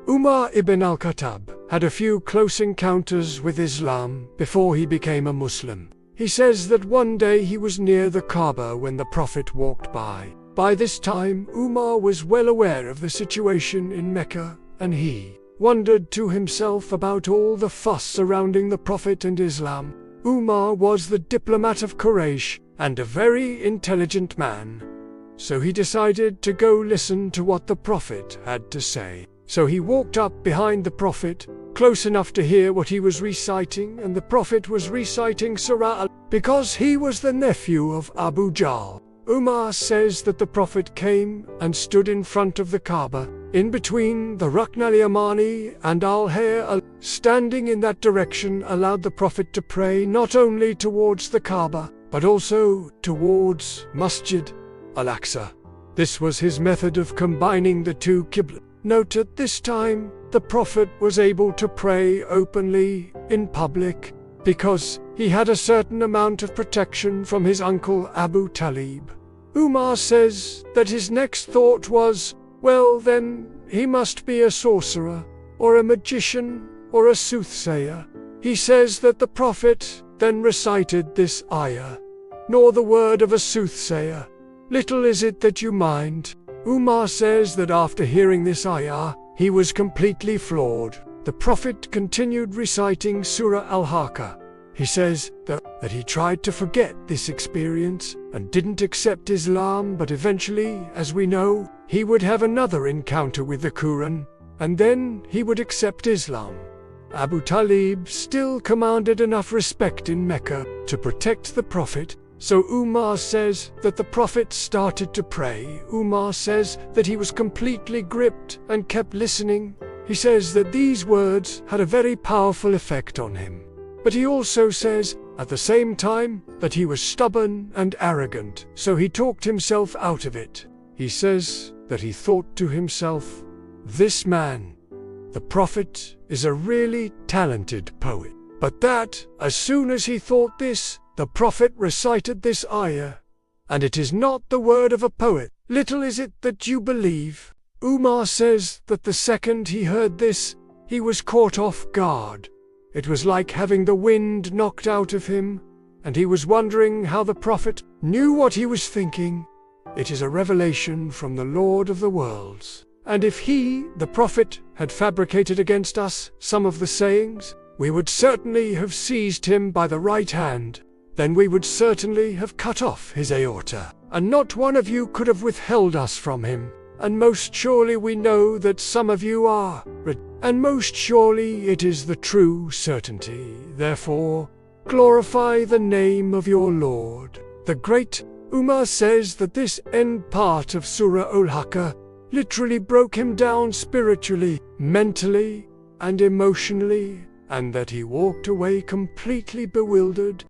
Umar ibn al Khattab had a few close encounters with Islam before he became a Muslim. He says that one day he was near the Kaaba when the Prophet walked by. By this time, Umar was well aware of the situation in Mecca, and he wondered to himself about all the fuss surrounding the Prophet and Islam. Umar was the diplomat of Quraysh and a very intelligent man, so he decided to go listen to what the Prophet had to say. So he walked up behind the Prophet, close enough to hear what he was reciting, and the Prophet was reciting Surah Al, because he was the nephew of Abu Jahl. Umar says that the Prophet came and stood in front of the Kaaba, in between the Rukn-al-Yamani and al-Hajr. Standing in that direction allowed the Prophet to pray not only towards the Kaaba, but also towards Masjid, al-Aqsa. This was his method of combining the two Qiblas. Note at this time, the Prophet was able to pray openly in public because he had a certain amount of protection from his uncle Abu Talib. Umar says that his next thought was, well then, he must be a sorcerer, or a magician, or a soothsayer. He says that the Prophet then recited this ayah, "Nor the word of a soothsayer, little is it that you mind." Umar says that after hearing this ayah, he was completely floored. The Prophet continued reciting Surah Al-Hajr. He says that he tried to forget this experience and didn't accept Islam, but eventually, as we know, he would have another encounter with the Quran, and then he would accept Islam. Abu Talib still commanded enough respect in Mecca to protect the Prophet. So Umar says that the Prophet started to pray. Umar says that he was completely gripped and kept listening. He says that these words had a very powerful effect on him. But he also says, at the same time, that he was stubborn and arrogant, so he talked himself out of it. He says that he thought to himself, this man, the Prophet, is a really talented poet. But that, as soon as he thought this, the Prophet recited this ayah, and it is not the word of a poet. Little is it that you believe. Umar says that the second he heard this, he was caught off guard. It was like having the wind knocked out of him, and he was wondering how the Prophet knew what he was thinking. It is a revelation from the Lord of the worlds. And if he, the Prophet, had fabricated against us some of the sayings, we would certainly have seized him by the right hand. Then we would certainly have cut off his aorta, and not one of you could have withheld us from him. And most surely we know that some of you are, and most surely it is the true certainty. Therefore, glorify the name of your Lord, the Great. Umar says that this end part of Surah Al-Hajr literally broke him down spiritually, mentally, and emotionally, and that he walked away completely bewildered.